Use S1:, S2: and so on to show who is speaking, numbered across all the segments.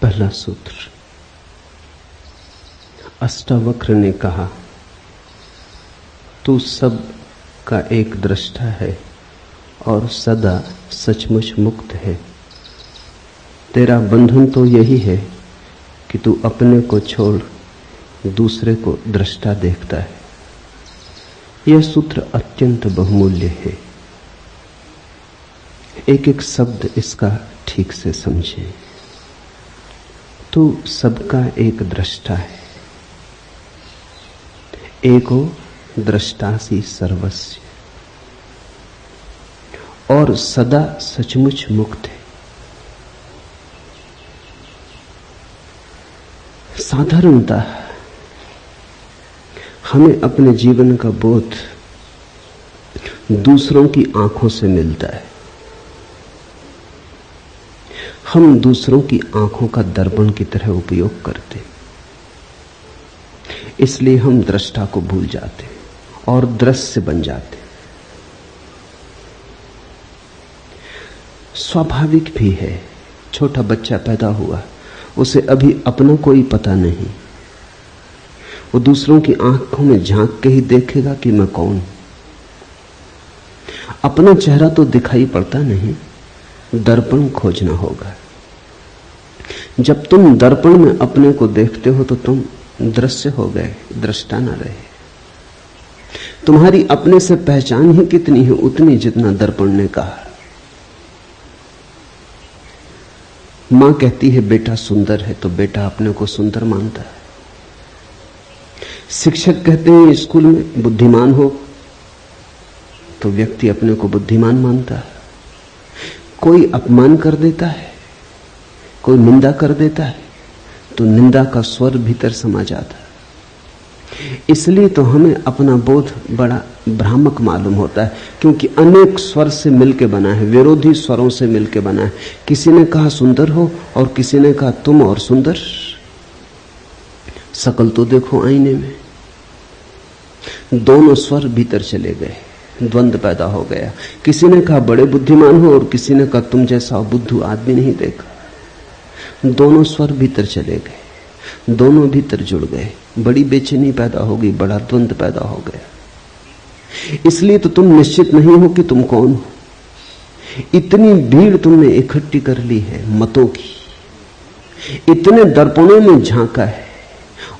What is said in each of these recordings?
S1: पहला सूत्र। अष्टावक्र ने कहा, तू सब का एक दृष्टा है और सदा सचमुच मुक्त है। तेरा बंधन तो यही है कि तू अपने को छोड़ दूसरे को दृष्टा देखता है। यह सूत्र अत्यंत बहुमूल्य है। एक एक शब्द इसका ठीक से समझें। तू सबका एक दृष्टा है। एको दृष्टासी सर्वस्य, और सदा सचमुच मुक्त है। साधारणतः हमें अपने जीवन का बोध दूसरों की आंखों से मिलता है। हम दूसरों की आंखों का दर्पण की तरह उपयोग करते, इसलिए हम दृष्टा को भूल जाते और दृश्य बन जाते। स्वाभाविक भी है। छोटा बच्चा पैदा हुआ, उसे अभी अपना कोई पता नहीं। वो दूसरों की आंखों में झांक के ही देखेगा कि मैं कौन। अपना चेहरा तो दिखाई पड़ता नहीं, दर्पण खोजना होगा। जब तुम दर्पण में अपने को देखते हो तो तुम दृश्य हो गए, दृष्टा न रहे। तुम्हारी अपने से पहचान ही कितनी है, उतनी जितना दर्पण ने कहा। मां कहती है बेटा सुंदर है, तो बेटा अपने को सुंदर मानता है। शिक्षक कहते हैं स्कूल में बुद्धिमान हो, तो व्यक्ति अपने को बुद्धिमान मानता है। कोई अपमान कर देता है, कोई निंदा कर देता है, तो निंदा का स्वर भीतर समा जाता है। इसलिए तो हमें अपना बोध बड़ा भ्रामक मालूम होता है, क्योंकि अनेक स्वर से मिलकर बना है, विरोधी स्वरों से मिलकर बना है। किसी ने कहा सुंदर हो और किसी ने कहा तुम और सुंदर। शकल तो देखो आईने में। दोनों स्वर भीतर चले गए, द्वंद्व पैदा हो गया। किसी ने कहा बड़े बुद्धिमान हो और किसी ने कहा तुम जैसा बुद्धू आदमी नहीं देखा। दोनों स्वर भीतर चले गए, दोनों भीतर जुड़ गए। बड़ी बेचैनी पैदा हो गई, बड़ा द्वंद्व पैदा हो गया। इसलिए तो तुम निश्चित नहीं हो कि तुम कौन हो। इतनी भीड़ तुमने इकट्ठी कर ली है मतों की, इतने दर्पणों में झांका है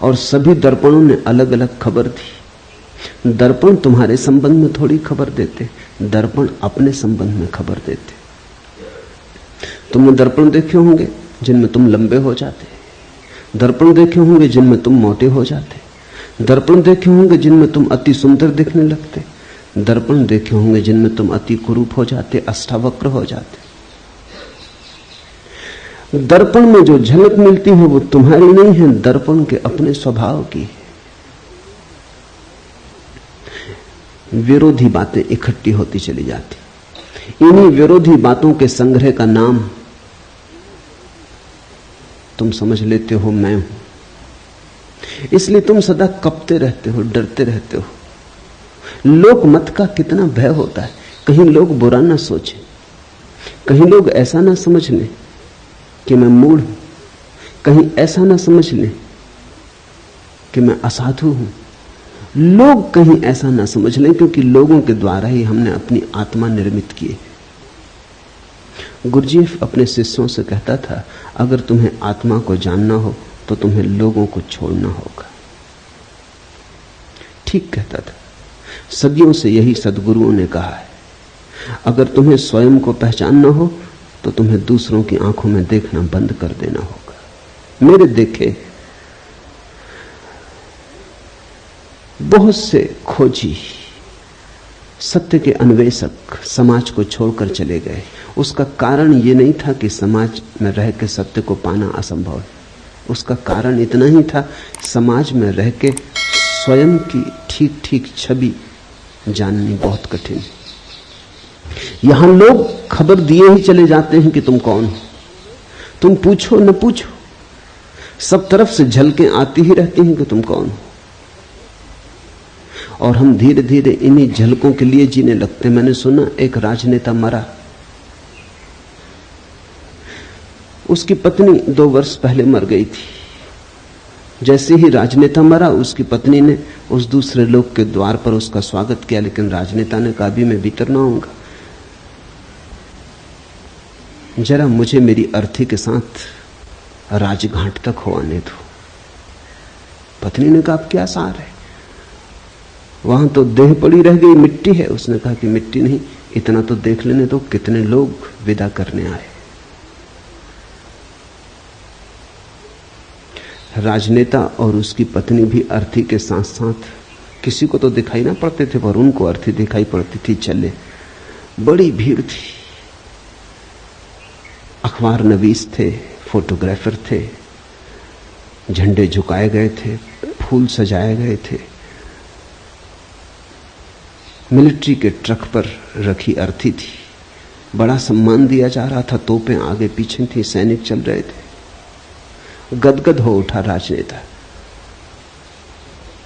S1: और सभी दर्पणों ने अलग अलग खबर दी। दर्पण तुम्हारे संबंध में थोड़ी खबर देते, दर्पण अपने संबंध में खबर देते। तुमने दर्पण देखे होंगे जिनमें तुम लंबे हो जाते, दर्पण देखे होंगे जिनमें तुम मोटे हो जाते, दर्पण देखे होंगे जिनमें तुम अति सुंदर दिखने लगते, दर्पण देखे होंगे जिनमें तुम अति कुरूप हो जाते, अष्टावक्र हो जाते। दर्पण में जो झलक मिलती है वो तुम्हारी नहीं है, दर्पण के अपने स्वभाव की। विरोधी बातें इकट्ठी होती चली जाती। इन्हीं विरोधी बातों के संग्रह का नाम तुम समझ लेते हो मैं हूं। इसलिए तुम सदा कपते रहते हो, डरते रहते हो। लोक मत का कितना भय होता है। कहीं लोग बुरा ना सोचें, कहीं लोग ऐसा ना समझ लें कि मैं मूढ़ हूं, कहीं ऐसा ना समझ लें कि मैं असाधु हूं। लोग कहीं ऐसा ना समझ लें, क्योंकि लोगों के द्वारा ही हमने अपनी आत्मा निर्मित की है। गुरुजीएफ अपने शिष्यों से कहता था, अगर तुम्हें आत्मा को जानना हो तो तुम्हें लोगों को छोड़ना होगा। ठीक कहता था। सदियों से यही सद्गुरुओं ने कहा है। अगर तुम्हें स्वयं को पहचानना हो तो तुम्हें दूसरों की आंखों में देखना बंद कर देना होगा। मेरे देखे बहुत से खोजी, सत्य के अन्वेषक समाज को छोड़कर चले गए। उसका कारण यह नहीं था कि समाज में रह के सत्य को पाना असंभव है। उसका कारण इतना ही था, समाज में रह के स्वयं की ठीक ठीक छवि जाननी बहुत कठिन है। यहां लोग खबर दिए ही चले जाते हैं कि तुम कौन हो। तुम पूछो न पूछो, सब तरफ से झलकें आती ही रहती हैं कि तुम कौन हो। और हम धीरे धीरे इन्हीं झलकों के लिए जीने लगते। मैंने सुना एक राजनेता मरा, उसकी पत्नी 2 वर्ष पहले मर गई थी। जैसे ही राजनेता मरा, उसकी पत्नी ने उस दूसरे लोग के द्वार पर उसका स्वागत किया, लेकिन राजनेता ने कहा भी मैं भीतर ना आऊंगा, जरा मुझे मेरी अर्थी के साथ राजघाट तक हो आने दो। पत्नी ने कहा, अब क्या सार है, वहां तो देह पड़ी रह गई, मिट्टी है। उसने कहा कि मिट्टी नहीं, इतना तो देख लेने दो कितने लोग विदा करने आए। राजनेता और उसकी पत्नी भी अर्थी के साथ साथ, किसी को तो दिखाई ना पड़ते थे पर उनको अर्थी दिखाई पड़ती थी, चले। बड़ी भीड़ थी, अखबार नवीस थे, फोटोग्राफर थे, झंडे झुकाए गए थे, फूल सजाए गए थे, मिलिट्री के ट्रक पर रखी अर्थी थी, बड़ा सम्मान दिया जा रहा था, तोपें आगे पीछे थी, सैनिक चल रहे थे। गदगद हो उठा राजनेता।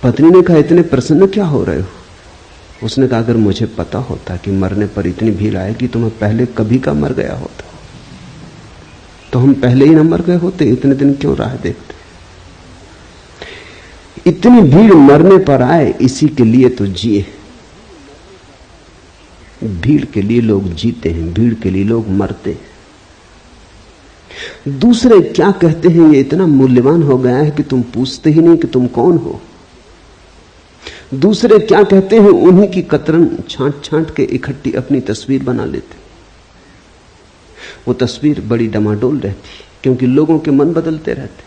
S1: पत्नी ने कहा, इतने प्रसन्न क्या हो रहे हो? उसने कहा, अगर मुझे पता होता कि मरने पर इतनी भीड़ आएगी तो मैं पहले कभी का मर गया होता, तो हम पहले ही ना मर गए होते, इतने दिन क्यों राह देखते? इतनी भीड़ मरने पर आए, इसी के लिए तो जिए। भीड़ के लिए लोग जीते हैं, भीड़ के लिए लोग मरते हैं। दूसरे क्या कहते हैं ये इतना मूल्यवान हो गया है कि तुम पूछते ही नहीं कि तुम कौन हो। दूसरे क्या कहते हैं उन्हीं की कतरन छांट छांट के इकट्ठी अपनी तस्वीर बना लेते। वो तस्वीर बड़ी डमाडोल रहती, क्योंकि लोगों के मन बदलते रहते,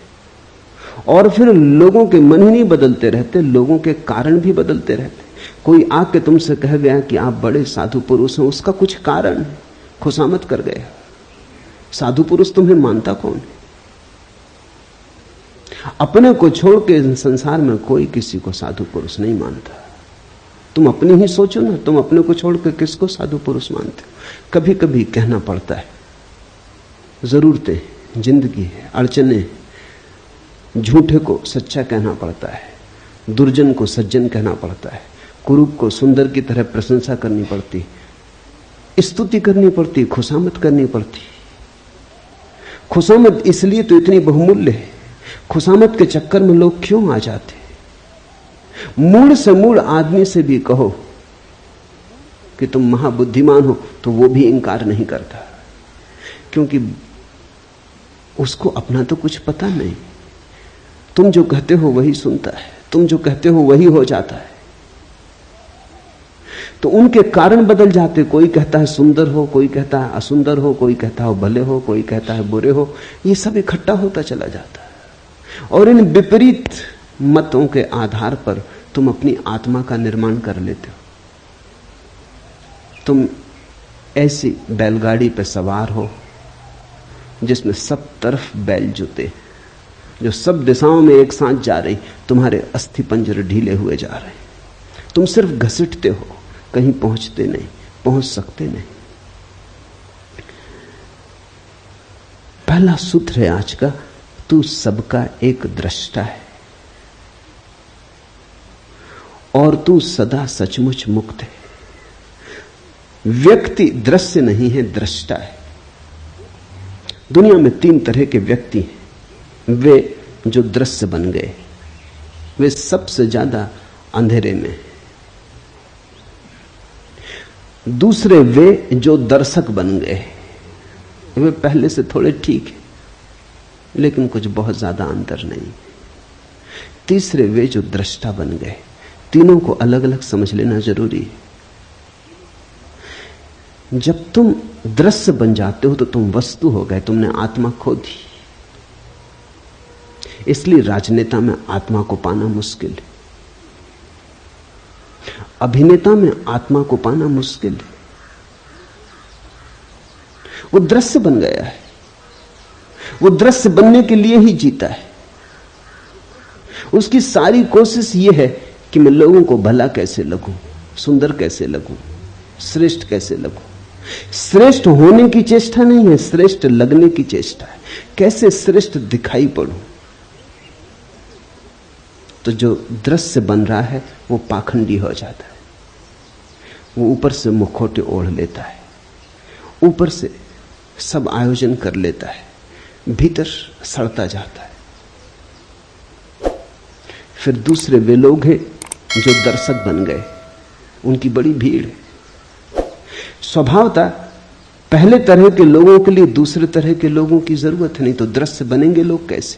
S1: और फिर लोगों के मन ही नहीं बदलते रहते, लोगों के कारण भी बदलते रहते। कोई आके तुमसे कह गया कि आप बड़े साधु पुरुष हैं, उसका कुछ कारण है, खुशामद कर गया। साधु पुरुष तुम्हें मानता कौन है? अपने को छोड़ के संसार में कोई किसी को साधु पुरुष नहीं मानता। तुम अपनी ही सोचो ना, तुम अपने को छोड़ के किसको साधु पुरुष मानते हो? कभी कभी कहना पड़ता है, जरूरतें, जिंदगी है, अड़चने, झूठे को सच्चा कहना पड़ता है, दुर्जन को सज्जन कहना पड़ता है, कुरूप को सुंदर की तरह प्रशंसा करनी पड़ती, स्तुति करनी पड़ती, खुशामद करनी पड़ती। खुशामद इसलिए तो इतनी बहुमूल्य है। खुशामद के चक्कर में लोग क्यों आ जाते? मूड से मूड आदमी से भी कहो कि तुम महाबुद्धिमान हो तो वो भी इंकार नहीं करता, क्योंकि उसको अपना तो कुछ पता नहीं। तुम जो कहते हो वही सुनता है, तुम जो कहते हो वही हो जाता है। तो उनके कारण बदल जाते। कोई कहता है सुंदर हो, कोई कहता है असुंदर हो, कोई कहता है भले हो, कोई कहता है बुरे हो। ये सब इकट्ठा होता चला जाता है, और इन विपरीत मतों के आधार पर तुम अपनी आत्मा का निर्माण कर लेते हो। तुम ऐसी बैलगाड़ी पर सवार हो जिसमें सब तरफ बैल जुते, जो सब दिशाओं में एक साथ जा रही, तुम्हारे अस्थि पंजर ढीले हुए जा रहे, तुम सिर्फ घसीटते हो, कहीं पहुंचते नहीं, पहुंच सकते नहीं। पहला सूत्र है आज का, तू सबका एक दृष्टा है और तू सदा सचमुच मुक्त है। व्यक्ति दृश्य नहीं है, दृष्टा है। दुनिया में 3 तरह के व्यक्ति हैं। वे जो दृश्य बन गए, वे सबसे ज्यादा अंधेरे में। दूसरे वे जो दर्शक बन गए, वे पहले से थोड़े ठीक है लेकिन कुछ बहुत ज्यादा अंतर नहीं। तीसरे वे जो दृष्टा बन गए। तीनों को अलग अलग समझ लेना जरूरी है। जब तुम दृश्य बन जाते हो तो तुम वस्तु हो गए, तुमने आत्मा खो दी। इसलिए राजनेता में आत्मा को पाना मुश्किल है, अभिनेता में आत्मा को पाना मुश्किल है। वो दृश्य बन गया है, वो दृश्य बनने के लिए ही जीता है। उसकी सारी कोशिश ये है कि मैं लोगों को भला कैसे लगूं, सुंदर कैसे लगूं, श्रेष्ठ कैसे लगूं। श्रेष्ठ होने की चेष्टा नहीं है, श्रेष्ठ लगने की चेष्टा है। कैसे श्रेष्ठ दिखाई पड़ूं। तो जो दृश्य बन रहा है वो पाखंडी हो जाता है। वो ऊपर से मुखौटे ओढ़ लेता है, ऊपर से सब आयोजन कर लेता है, भीतर सड़ता जाता है। फिर दूसरे वे लोग हैं जो दर्शक बन गए, उनकी बड़ी भीड़ है। स्वभावतः पहले तरह के लोगों के लिए दूसरे तरह के लोगों की जरूरत है, नहीं तो दृश्य बनेंगे लोग कैसे?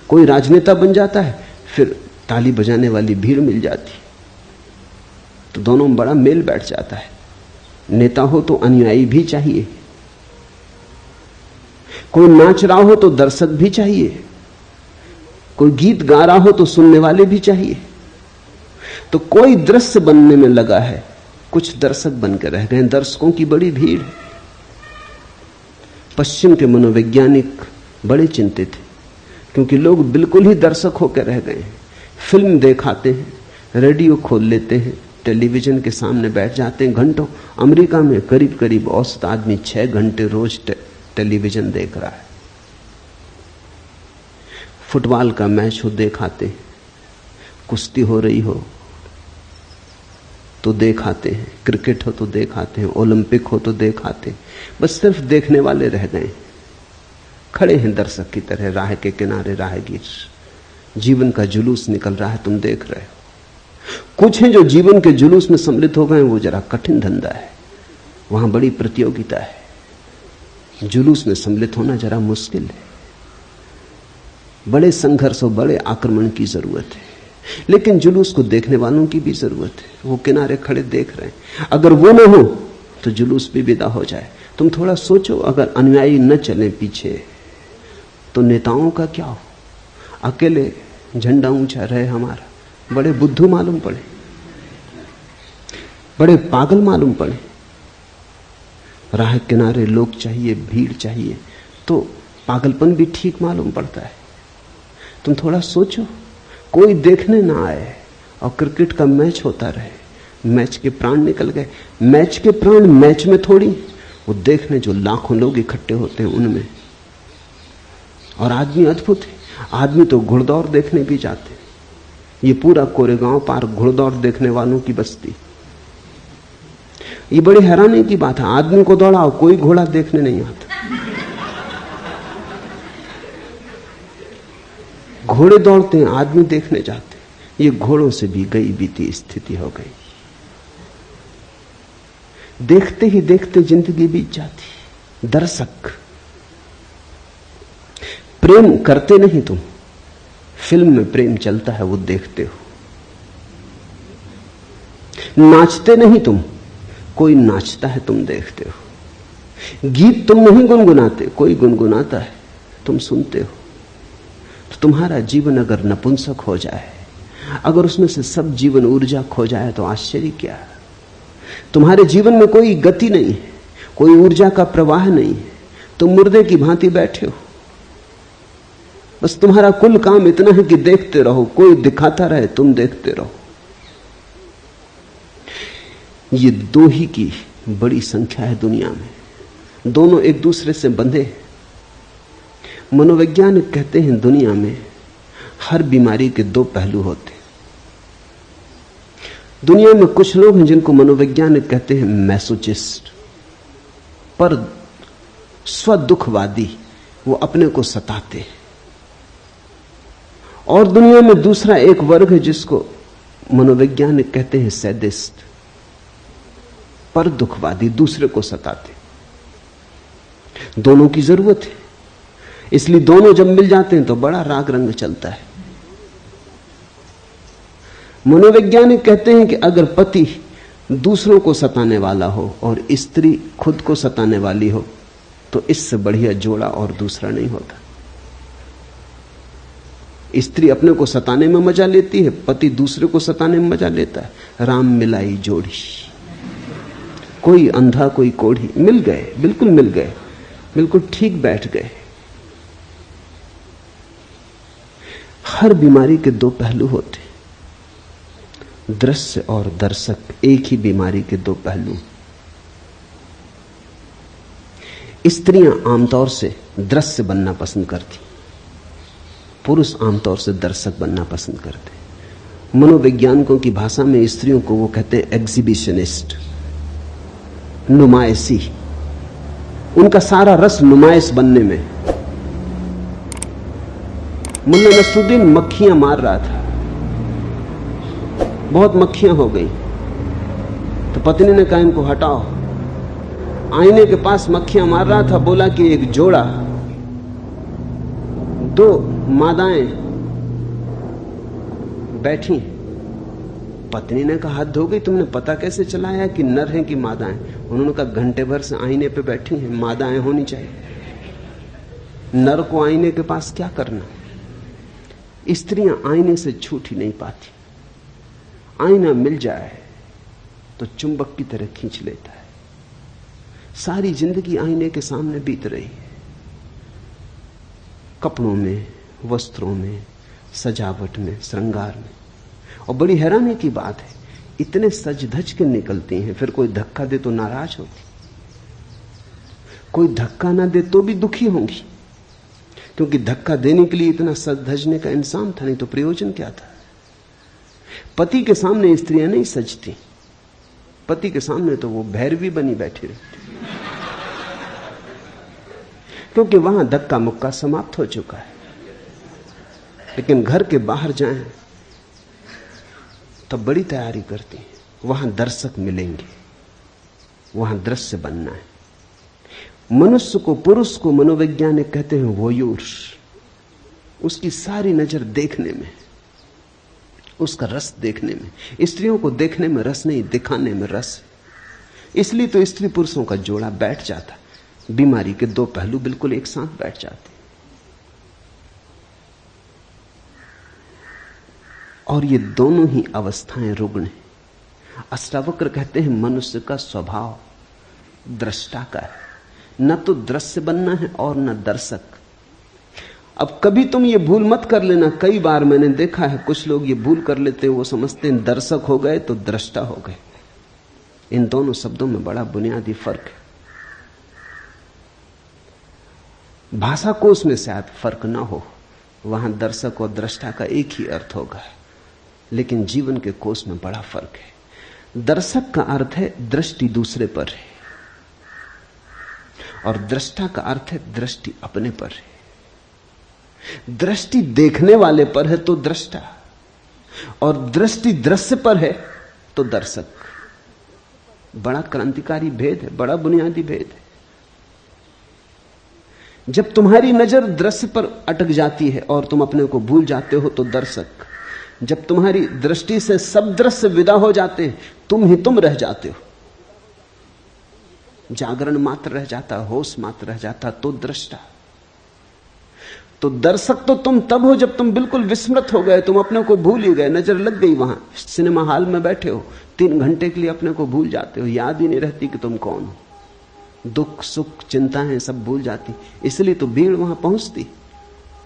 S1: कोई राजनेता बन जाता है, फिर ताली बजाने वाली भीड़ मिल जाती, तो दोनों में बड़ा मेल बैठ जाता है। नेता हो तो अनुयायी भी चाहिए, कोई नाच रहा हो तो दर्शक भी चाहिए, कोई गीत गा रहा हो तो सुनने वाले भी चाहिए। तो कोई दृश्य बनने में लगा है, कुछ दर्शक बनकर रह गए। दर्शकों की बड़ी भीड़ है। पश्चिम के मनोवैज्ञानिक बड़े चिंतित थे, क्योंकि लोग बिल्कुल ही दर्शक होकर रह गए हैं। फिल्म देखाते हैं, रेडियो खोल लेते हैं, टेलीविजन के सामने बैठ जाते हैं घंटों। अमेरिका में करीब करीब औसत आदमी 6 घंटे रोज टेलीविजन देख रहा है। फुटबॉल का मैच हो देखाते हैं, कुश्ती हो रही हो तो देखाते हैं, क्रिकेट हो तो देखाते हैं, ओलंपिक हो तो देखाते हैं। बस सिर्फ देखने वाले रह गए, खड़े हैं दर्शक की तरह राह के किनारे राहगीर। जीवन का जुलूस निकल रहा है, तुम देख रहे हो। कुछ हैं जो जीवन के जुलूस में सम्मिलित हो गए, वो जरा कठिन धंधा है, वहां बड़ी प्रतियोगिता है। जुलूस में सम्मिलित होना जरा मुश्किल है, बड़े संघर्ष और बड़े आक्रमण की जरूरत है। लेकिन जुलूस को देखने वालों की भी जरूरत है, वो किनारे खड़े देख रहे हैं। अगर वो ना हो तो जुलूस भी विदा हो जाए। तुम थोड़ा सोचो, अगर अनुयायी न चले पीछे तो नेताओं का क्या हो? अकेले झंडा ऊंचा रहे हमारा, बड़े बुद्धू मालूम पड़े, बड़े पागल मालूम पड़े। राह किनारे लोग चाहिए, भीड़ चाहिए, तो पागलपन भी ठीक मालूम पड़ता है। तुम थोड़ा सोचो, कोई देखने ना आए और क्रिकेट का मैच होता रहे, मैच के प्राण निकल गए। मैच के प्राण मैच में थोड़ी, वो देखने जो लाखों लोग इकट्ठे होते हैं उनमें। और आदमी अद्भुत है, आदमी तो घुड़दौड़ देखने भी जाते हैं। ये पूरा कोरेगांव पार्क घुड़दौड़ देखने वालों की बस्ती। ये बड़ी हैरानी की बात है, आदमी को दौड़ाओ, कोई घोड़ा देखने नहीं आता। घोड़े दौड़ते हैं, आदमी देखने जाते हैं। ये घोड़ों से भी गई बीती स्थिति हो गई। देखते ही देखते जिंदगी बीत जाती। दर्शक, प्रेम करते नहीं तुम, फिल्म में प्रेम चलता है वो देखते हो। नाचते नहीं तुम, कोई नाचता है तुम देखते हो। गीत तुम नहीं गुनगुनाते, कोई गुनगुनाता है तुम सुनते हो। तो तुम्हारा जीवन अगर नपुंसक हो जाए, अगर उसमें से सब जीवन ऊर्जा खो जाए, तो आश्चर्य क्या? तुम्हारे जीवन में कोई गति नहीं है, कोई ऊर्जा का प्रवाह नहीं है, तुम मुर्दे की भांति बैठे हो। बस तुम्हारा कुल काम इतना है कि देखते रहो, कोई दिखाता रहे, तुम देखते रहो। ये दो ही की बड़ी संख्या है दुनिया में, दोनों एक दूसरे से बंधे। मनोवैज्ञानिक कहते हैं दुनिया में हर बीमारी के 2 पहलू होते हैं। दुनिया में कुछ लोग हैं जिनको मनोवैज्ञानिक कहते हैं मैसोचिस्ट, पर स्वदुखवादी, वो अपने को सताते हैं। और दुनिया में दूसरा एक वर्ग है जिसको मनोवैज्ञानिक कहते हैं सैडिस्ट, पर दुखवादी, दूसरे को सताते। दोनों की जरूरत है, इसलिए दोनों जब मिल जाते हैं तो बड़ा राग रंग चलता है। मनोवैज्ञानिक कहते हैं कि अगर पति दूसरों को सताने वाला हो और स्त्री खुद को सताने वाली हो, तो इससे बढ़िया जोड़ा और दूसरा नहीं होता। स्त्री अपने को सताने में मजा लेती है, पति दूसरे को सताने में मजा लेता है। राम मिलाई जोड़ी, कोई अंधा कोई कोढ़ी, मिल गए, बिल्कुल मिल गए, बिल्कुल ठीक बैठ गए। हर बीमारी के 2 पहलू होते, दृश्य और दर्शक, एक ही बीमारी के 2 पहलू। स्त्रियां आमतौर से दृश्य बनना पसंद करती, पुरुष आमतौर से दर्शक बनना पसंद करते। मनोवैज्ञानिकों की भाषा में स्त्रियों को वो कहते हैं एग्जिबिशनिस्ट, नुमाइशी। उनका सारा रस नुमाइश बनने में। मुल्ला नसरुद्दीन मक्खियां मार रहा था, बहुत मक्खियां हो गई, तो पत्नी ने कहा इनको हटाओ। आईने के पास मक्खियां मार रहा था, बोला कि एक जोड़ा, दो मादाएं बैठी। पत्नी ने कहा हद हो गई, तुमने पता कैसे चलाया कि नर हैं कि मादाएं? उन्होंने कहा घंटे भर से आईने पे बैठी हैं, मादाएं होनी चाहिए, नर को आईने के पास क्या करना? स्त्रियां आईने से छूट ही नहीं पाती, आईना मिल जाए तो चुंबक की तरह खींच लेता है। सारी जिंदगी आईने के सामने बीत रही है, कपड़ों में, वस्त्रों में, सजावट में, श्रृंगार में। और बड़ी हैरानी की बात है, इतने सज धज के निकलती हैं, फिर कोई धक्का दे तो नाराज होती, कोई धक्का ना दे तो भी दुखी होंगी, क्योंकि धक्का देने के लिए इतना सज धजने का इंसान था, नहीं तो प्रयोजन क्या था? पति के सामने स्त्रियां नहीं सजती, पति के सामने तो वो भैरवी बनी बैठी रहती, क्योंकि वहां धक्का मुक्का समाप्त हो चुका है। लेकिन घर के बाहर जाएं तब बड़ी तैयारी करती हैं, वहां दर्शक मिलेंगे, वहां दृश्य बनना है। मनुष्य को, पुरुष को मनोवैज्ञानिक कहते हैं वोयूर। उसकी सारी नजर देखने में, उसका रस देखने में। स्त्रियों को देखने में रस नहीं, दिखाने में रस। इसलिए तो स्त्री पुरुषों का जोड़ा बैठ जाता, बीमारी के दो पहलू बिल्कुल एक साथ बैठ जाते। और ये दोनों ही अवस्थाएं रुग्ण हैं। अष्टावक्र कहते हैं मनुष्य का स्वभाव दृष्टा का है, न तो दृश्य बनना है और न दर्शक। अब कभी तुम ये भूल मत कर लेना, कई बार मैंने देखा है कुछ लोग ये भूल कर लेते हैं, वो समझते हैं दर्शक हो गए तो दृष्टा हो गए। इन दोनों शब्दों में बड़ा बुनियादी फर्क है। भाषा कोश में शायद फर्क ना हो, वहां दर्शक और दृष्टा का एक ही अर्थ होगा, लेकिन जीवन के कोश में बड़ा फर्क है। दर्शक का अर्थ है दृष्टि दूसरे पर है, और दृष्टा का अर्थ है दृष्टि अपने पर है। दृष्टि देखने वाले पर है तो दृष्टा, और दृष्टि दृश्य पर है तो दर्शक। बड़ा क्रांतिकारी भेद है, बड़ा बुनियादी भेद है। जब तुम्हारी नजर दृश्य पर अटक जाती है और तुम अपने को भूल जाते हो तो दर्शक। जब तुम्हारी दृष्टि से सब दृश्य विदा हो जाते हैं, तुम ही तुम रह जाते हो, जागरण मात्र रह जाता, होश मात्र रह जाता, तो दृष्टा। तो दर्शक तो तुम तब हो जब तुम बिल्कुल विस्मृत हो गए, तुम अपने को भूल ही गए, नजर लग गई। वहां सिनेमा हॉल में बैठे हो, 3 घंटे के लिए अपने को भूल जाते हो, याद ही नहीं रहती कि तुम कौन हो। दुख सुख चिंताएं सब भूल जाती, इसलिए तो भीड़ वहां पहुंचती।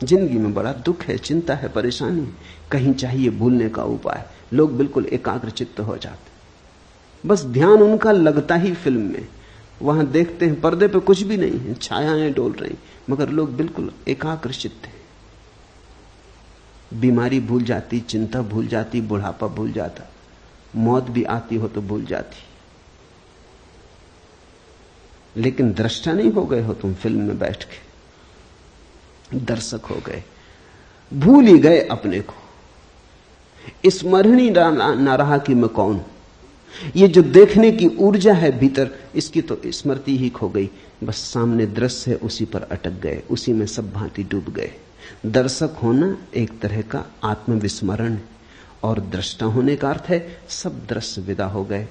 S1: जिंदगी में बड़ा दुख है, चिंता है, परेशानी, कहीं चाहिए भूलने का उपाय। लोग बिल्कुल एकाग्र चित्त हो जाते, बस ध्यान उनका लगता ही फिल्म में। वहां देखते हैं पर्दे पे कुछ भी नहीं है, छायाएं डोल रही, मगर लोग बिल्कुल एकाग्र चित्त हैं। बीमारी भूल जाती, चिंता भूल जाती, बुढ़ापा भूल जाता, मौत भी आती हो तो भूल जाती। लेकिन दृष्टा नहीं हो गए हो तुम फिल्म में बैठ के, दर्शक हो गए, भूल ही गए अपने को। स्मरण ही ना रहा कि मैं कौन हूं। ये जो देखने की ऊर्जा है भीतर, इसकी तो स्मृति ही खो गई। बस सामने दृश्य है, उसी पर अटक गए, उसी में सब भांति डूब गए। दर्शक होना एक तरह का आत्मविस्मरण, और दृष्टा होने का अर्थ है सब दृश्य विदा हो गए,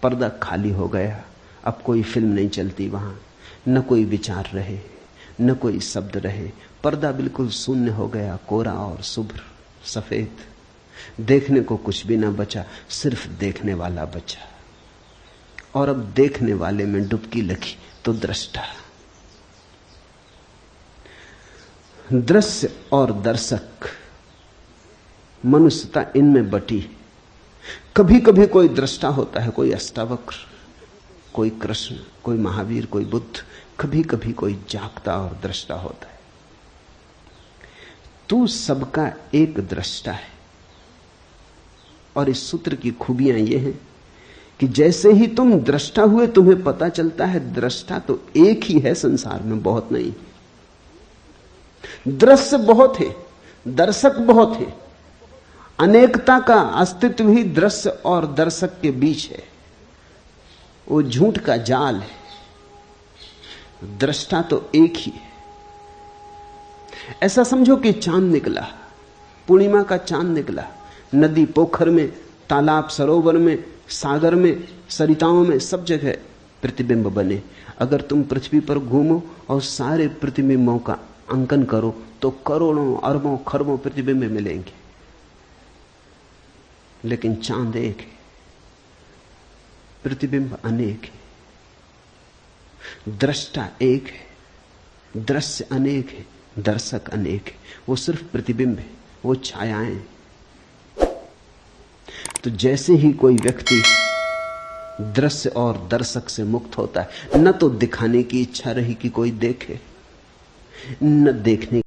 S1: पर्दा खाली हो गया, अब कोई फिल्म नहीं चलती वहां, न कोई विचार रहे, न कोई शब्द रहे, पर्दा बिल्कुल शून्य हो गया, कोरा और शुभ्र सफेद। देखने को कुछ भी ना बचा, सिर्फ देखने वाला बचा। और अब देखने वाले में डुबकी लगी तो दृष्टा। दृश्य और दर्शक, मनुष्यता इनमें बटी। कभी कभी कोई दृष्टा होता है, कोई अष्टावक्र, कोई कृष्ण, कोई महावीर, कोई बुद्ध। कभी कभी कोई जागता और दृष्टा होता है। तू सबका एक दृष्टा है। और इस सूत्र की खूबियां यह हैं कि जैसे ही तुम दृष्टा हुए, तुम्हें पता चलता है दृष्टा तो एक ही है संसार में, बहुत नहीं। दृश्य बहुत है, दर्शक बहुत है। अनेकता का अस्तित्व ही दृश्य और दर्शक के बीच है। वो झूठ का जाल है, दृष्टा तो एक ही है। ऐसा समझो कि चांद निकला, पूर्णिमा का चांद निकला, नदी पोखर में, तालाब सरोवर में, सागर में, सरिताओं में, सब जगह प्रतिबिंब बने। अगर तुम पृथ्वी पर घूमो और सारे प्रतिबिंबों का अंकन करो तो करोड़ों अरबों खरबों प्रतिबिंब मिलेंगे, लेकिन चांद एक है, प्रतिबिंब अनेक है। दृष्टा एक है, दृश्य अनेक है, दर्शक अनेक है। वो सिर्फ प्रतिबिंब है, वो छायाएं। तो जैसे ही कोई व्यक्ति दृश्य और दर्शक से मुक्त होता है, न तो दिखाने की इच्छा रही कि कोई देखे, न देखने